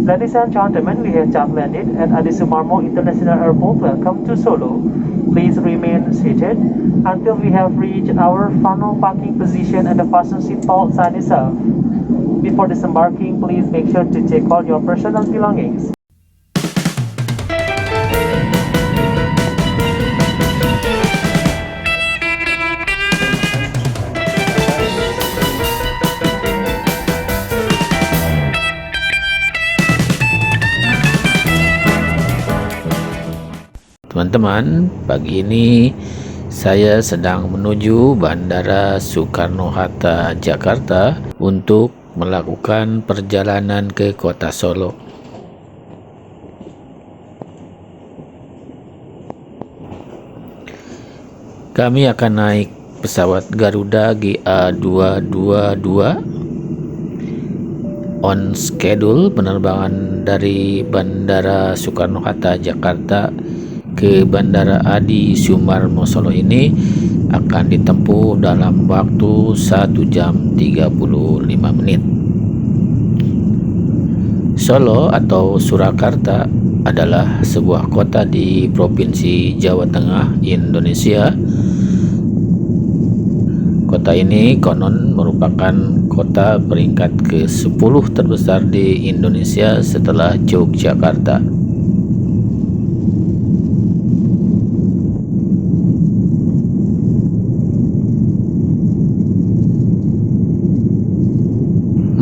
Ladies and gentlemen, we have just landed at Adi Sumarmo International Airport. Welcome to Solo. Please remain seated until we have reached our final parking position and the fasten seat belt sign is off. Before disembarking, please make sure to check all your personal belongings. Teman-teman, pagi ini saya sedang menuju Bandara Soekarno-Hatta, Jakarta untuk melakukan perjalanan ke kota Solo. Kami akan naik pesawat Garuda GA222 on schedule. Penerbangan dari Bandara Soekarno-Hatta, Jakarta ke Bandara Adi Sumarmo Solo ini akan ditempuh dalam waktu 1 jam 35 menit. Solo atau Surakarta adalah sebuah kota di Provinsi Jawa Tengah, Indonesia. Kota ini konon merupakan kota peringkat ke-10 terbesar di Indonesia setelah Yogyakarta.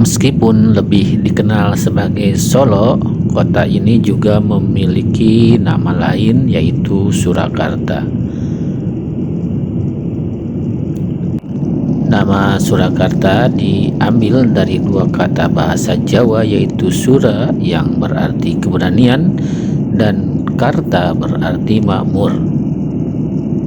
Meskipun lebih dikenal sebagai Solo, kota ini juga memiliki nama lain yaitu Surakarta. Nama Surakarta diambil dari dua kata bahasa Jawa yaitu Sura yang berarti keberanian dan Karta berarti makmur.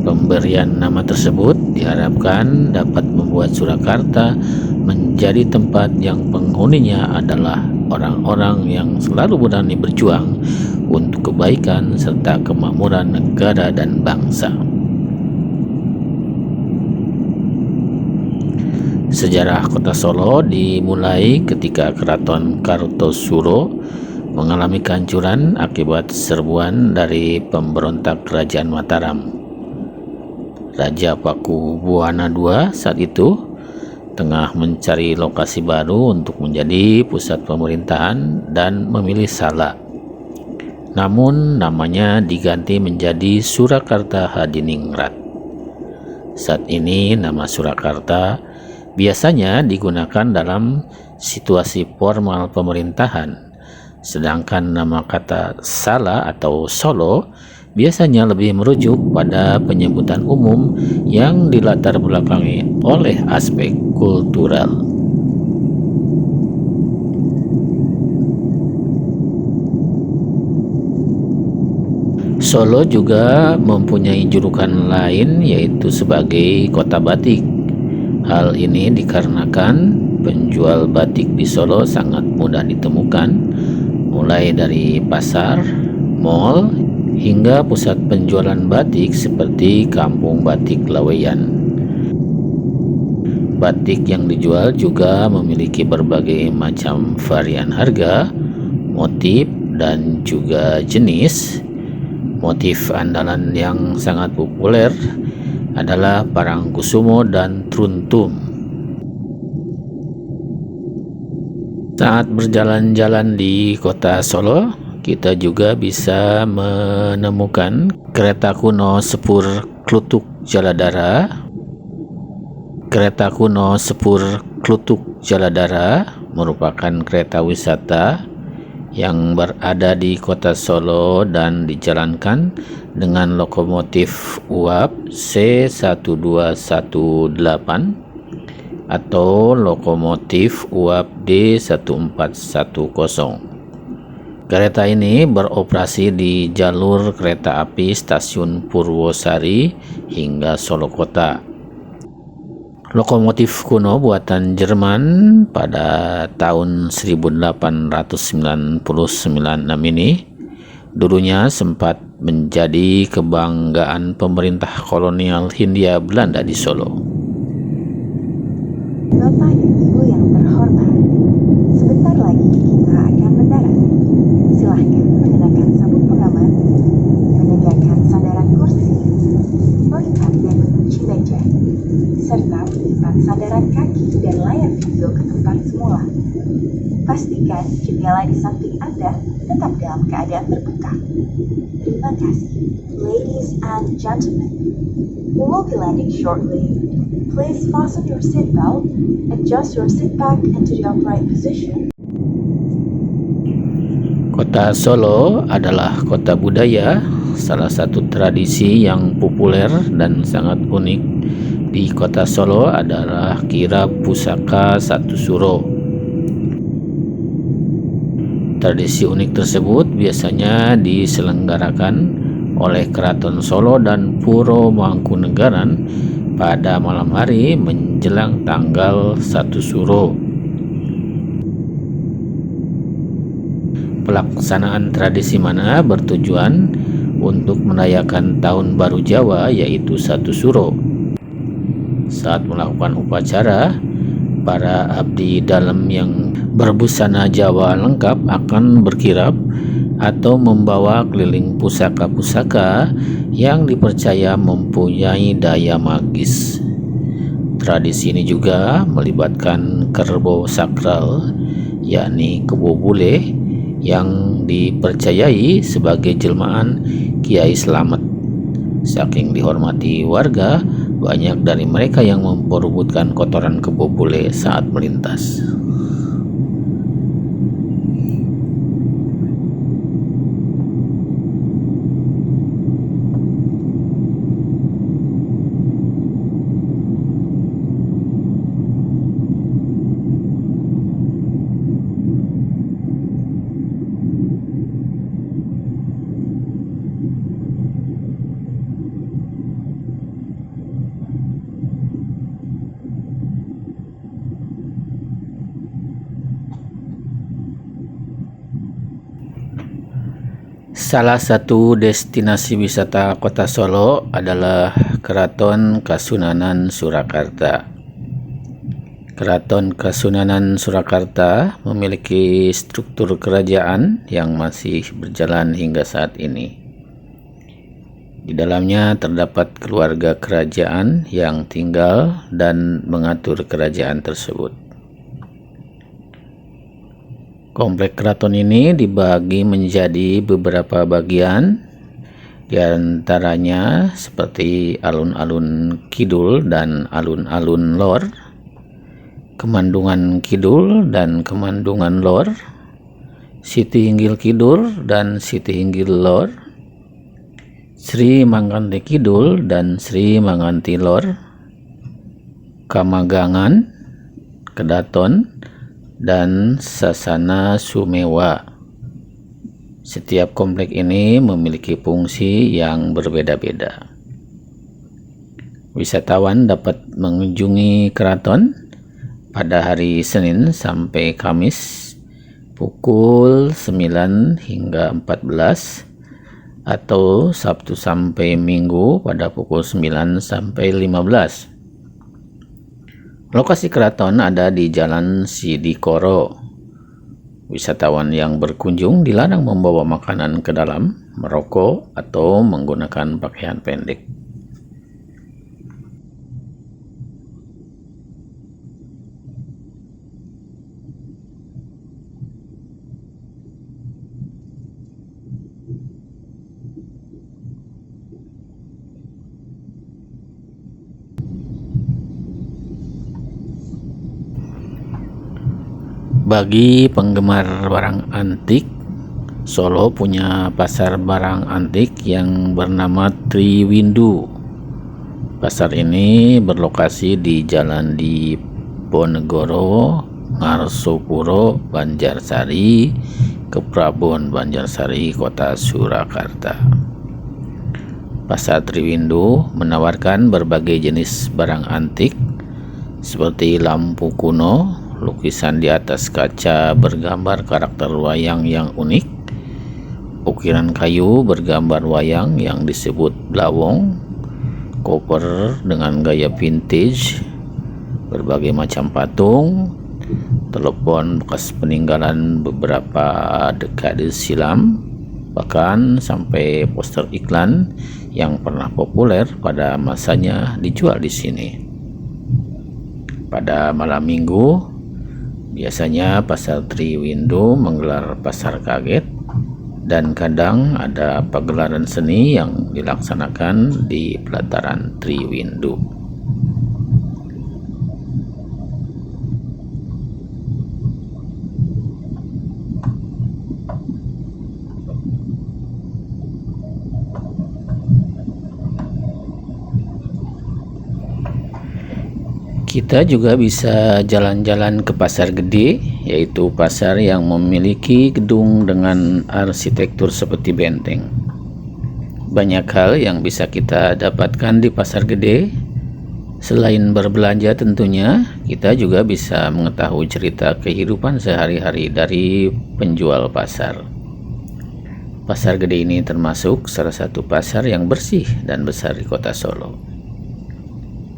Pemberian nama tersebut diharapkan dapat membuat Surakarta menjadi tempat yang penghuninya adalah orang-orang yang selalu berani berjuang untuk kebaikan serta kemakmuran negara dan bangsa. Sejarah kota Solo dimulai ketika Keraton Kartosuro mengalami kehancuran akibat serbuan dari pemberontak Kerajaan Mataram. Raja Pakubuwana II saat itu tengah mencari lokasi baru untuk menjadi pusat pemerintahan dan memilih Salak. Namun namanya diganti menjadi Surakarta Hadiningrat. Saat ini nama Surakarta biasanya digunakan dalam situasi formal pemerintahan, sedangkan nama kata Salak atau Solo biasanya lebih merujuk pada penyebutan umum yang dilatar belakangi oleh aspek kultural. Solo juga mempunyai julukan lain yaitu sebagai kota batik. Hal ini dikarenakan penjual batik di Solo sangat mudah ditemukan, mulai dari pasar, mal, hingga pusat penjualan batik seperti Kampung Batik Laweyan. Batik yang dijual juga memiliki berbagai macam varian harga, motif, dan juga jenis. Motif andalan yang sangat populer adalah Parangkusumo dan Truntum. Saat berjalan-jalan di kota Solo, kita juga bisa menemukan kereta kuno Sepur Klutuk Jaladara. Kereta kuno Sepur Klutuk Jaladara merupakan kereta wisata yang berada di kota Solo dan dijalankan dengan lokomotif uap C1218 atau lokomotif uap D1410. Kereta ini beroperasi di jalur kereta api stasiun Purwosari hingga Solo Kota. Lokomotif kuno buatan Jerman pada tahun 1899 ini dulunya sempat menjadi kebanggaan pemerintah kolonial Hindia Belanda di Solo. Bapak dan Ibu yang terhormat, sebentar lagi kita akan mendarat. pastikan jendela di samping Anda tetap dalam keadaan terbuka. Terima kasih. Ladies and gentlemen, we will be landing shortly. Please fasten your seatbelt, adjust your seat back into the upright position. Kota Solo adalah kota budaya. Salah satu tradisi yang populer dan sangat unik di kota Solo adalah kirab pusaka satu suro. Tradisi unik tersebut biasanya diselenggarakan oleh Keraton Solo dan Puro Mangkunegaran pada malam hari menjelang tanggal 1 Suro. Pelaksanaan tradisi mana bertujuan untuk merayakan Tahun Baru Jawa, yaitu 1 Suro. Saat melakukan upacara, para abdi dalam yang berbusana Jawa lengkap akan berkirab atau membawa keliling pusaka-pusaka yang dipercaya mempunyai daya magis. Tradisi ini juga melibatkan kerbau sakral, yakni kebo bule, yang dipercayai sebagai jelmaan Kiai Slamet. Saking dihormati warga, banyak dari mereka yang memperebutkan kotoran kebo bule saat melintas. Salah satu destinasi wisata Kota Solo adalah Keraton Kasunanan Surakarta. Keraton Kasunanan Surakarta memiliki struktur kerajaan yang masih berjalan hingga saat ini. Di dalamnya terdapat keluarga kerajaan yang tinggal dan mengatur kerajaan tersebut. Komplek keraton ini dibagi menjadi beberapa bagian, di antaranya seperti alun-alun kidul dan alun-alun lor, Kemandungan Kidul dan Kemandungan Lor, Siti Hinggil Kidul dan Siti Hinggil Lor, Sri Manganti Kidul dan Sri Manganti Lor, Kamagangan, Kedaton, dan Sasana Sumewa. Setiap komplek ini memiliki fungsi yang berbeda-beda. Wisatawan dapat mengunjungi keraton pada hari Senin sampai Kamis pukul 9 hingga 14 atau Sabtu sampai Minggu pada pukul 9 sampai 15. Lokasi keraton ada di Jalan Sidikoro. Wisatawan yang berkunjung dilarang membawa makanan ke dalam, merokok, atau menggunakan pakaian pendek. Bagi penggemar barang antik, Solo punya pasar barang antik yang bernama Triwindu. Pasar ini berlokasi di Jalan Diponegoro, Ngarsopuro, Banjarsari, Keprabon, Banjarsari, Kota Surakarta. Pasar Triwindu menawarkan berbagai jenis barang antik seperti lampu kuno, lukisan di atas kaca bergambar karakter wayang yang unik, ukiran kayu bergambar wayang yang disebut blawong, koper dengan gaya vintage, berbagai macam patung, telepon bekas peninggalan beberapa dekade silam, bahkan sampai poster iklan yang pernah populer pada masanya dijual di sini. Pada malam Minggu Biasanya pasar Triwindu menggelar pasar kaget, dan kadang ada pagelaran seni yang dilaksanakan di pelataran Triwindu. Kita juga bisa jalan-jalan ke pasar gede, yaitu pasar yang memiliki gedung dengan arsitektur seperti benteng. Banyak hal yang bisa kita dapatkan di pasar gede. Selain berbelanja tentunya, kita juga bisa mengetahui cerita kehidupan sehari-hari dari penjual pasar. Pasar gede ini termasuk salah satu pasar yang bersih dan besar di kota Solo.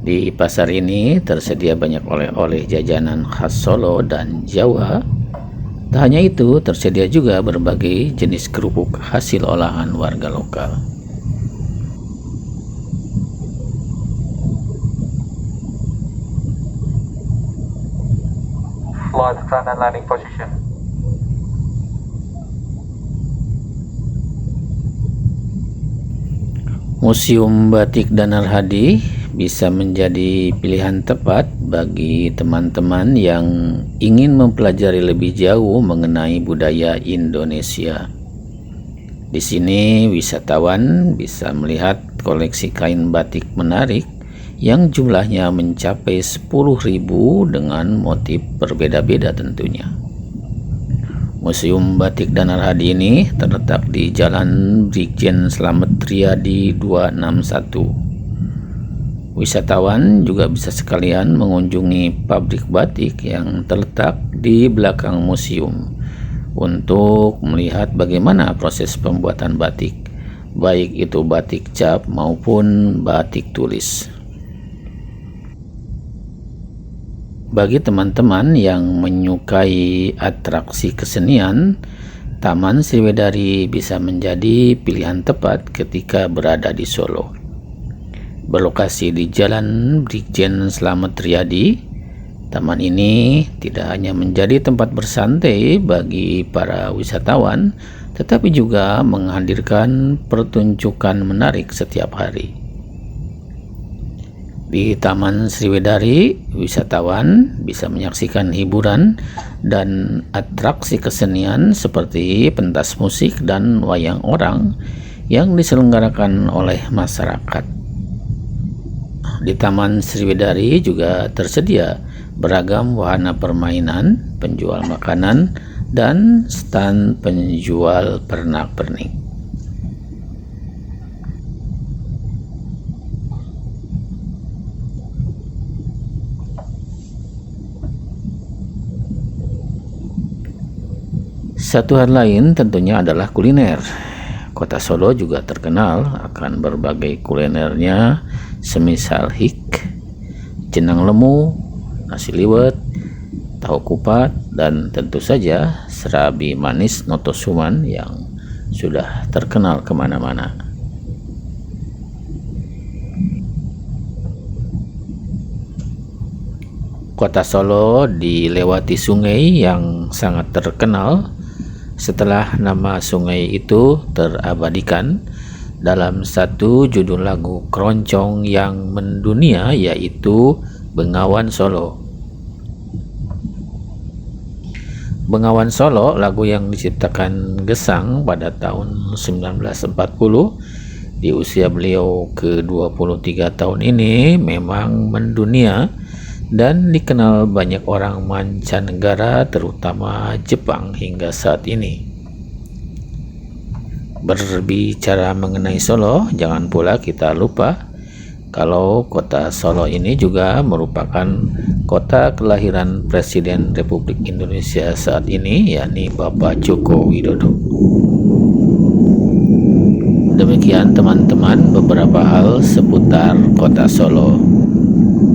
Di pasar ini tersedia banyak oleh-oleh jajanan khas Solo dan Jawa. Tak hanya itu, tersedia juga berbagai jenis kerupuk hasil olahan warga lokal. Flight front and landing position. Museum Batik Danar Hadi bisa menjadi pilihan tepat bagi teman-teman yang ingin mempelajari lebih jauh mengenai budaya Indonesia. Di sini wisatawan bisa melihat koleksi kain batik menarik yang jumlahnya mencapai 10.000 dengan motif berbeda-beda tentunya. Museum Batik Danar Hadi ini terletak di Jalan Brigjen Slamet Riyadi 261. Wisatawan juga bisa sekalian mengunjungi pabrik batik yang terletak di belakang museum untuk melihat bagaimana proses pembuatan batik, baik itu batik cap maupun batik tulis. Bagi teman-teman yang menyukai atraksi kesenian, Taman Sriwedari bisa menjadi pilihan tepat ketika berada di Solo. Berlokasi di Jalan Brigjen Slamet Riyadi, taman ini tidak hanya menjadi tempat bersantai bagi para wisatawan, tetapi juga menghadirkan pertunjukan menarik setiap hari. Di Taman Sriwedari, wisatawan bisa menyaksikan hiburan dan atraksi kesenian seperti pentas musik dan wayang orang yang diselenggarakan oleh masyarakat. Di Taman Sriwedari juga tersedia beragam wahana permainan, penjual makanan, dan stand penjual pernak-pernik. Satu hal lain tentunya adalah kuliner. Kota Solo juga terkenal akan berbagai kulinernya, semisal hik, jenang lemu, nasi liwet, tahu kupat, dan tentu saja serabi manis Notosuman yang sudah terkenal kemana-mana. Kota Solo dilewati sungai yang sangat terkenal. Setelah nama sungai itu terabadikan dalam satu judul lagu keroncong yang mendunia, yaitu Bengawan Solo. Bengawan Solo, lagu yang diciptakan Gesang pada tahun 1940, di usia beliau ke-23 tahun ini memang mendunia dan dikenal banyak orang mancanegara, terutama Jepang hingga saat ini. Berbicara mengenai Solo, jangan pula kita lupa kalau kota Solo ini juga merupakan kota kelahiran Presiden Republik Indonesia saat ini, yakni Bapak Joko Widodo. Demikian teman-teman beberapa hal seputar kota Solo.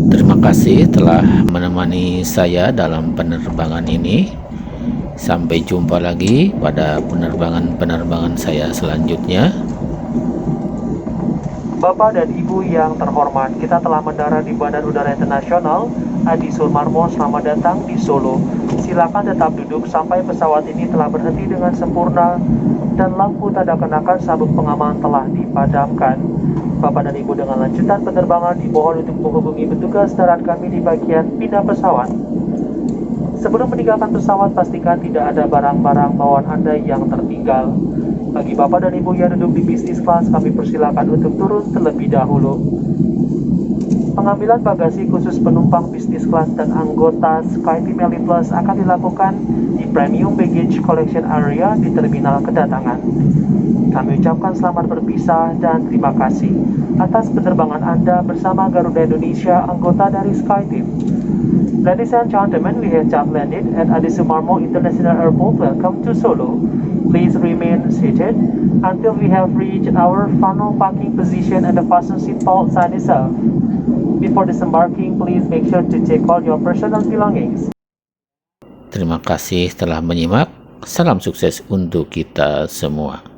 Terima kasih telah menemani saya dalam penerbangan ini. Sampai jumpa lagi pada penerbangan-penerbangan saya selanjutnya. Bapak dan Ibu yang terhormat, kita telah mendarat di Bandar Udara Internasional Adi Sumarmo. Selamat datang di Solo. silakan tetap duduk sampai pesawat ini telah berhenti dengan sempurna dan lampu tanda kenakan sabuk pengaman telah dipadamkan. Bapak dan Ibu, dengan lanjutan penerbangan dimohon untuk menghubungi petugas darat kami di bagian pindah pesawat. Sebelum meninggalkan pesawat, pastikan tidak ada barang-barang bawaan Anda yang tertinggal. Bagi Bapak dan Ibu yang duduk di bisnis kelas, kami persilakan untuk turun terlebih dahulu. Pengambilan bagasi khusus penumpang bisnis kelas dan anggota SkyTeam Elite Plus akan dilakukan di Premium Baggage Collection Area di terminal kedatangan. Kami ucapkan selamat berpisah dan terima kasih atas penerbangan Anda bersama Garuda Indonesia, anggota dari SkyTeam. Ladies and gentlemen, we have just landed at Adi Sumarmo International Airport. Welcome to Solo. Please remain seated until we have reached our final parking position and the fasten seat belt sign is off. Before disembarking, please make sure to check all your personal belongings. Terima kasih telah menyimak. Salam sukses untuk kita semua.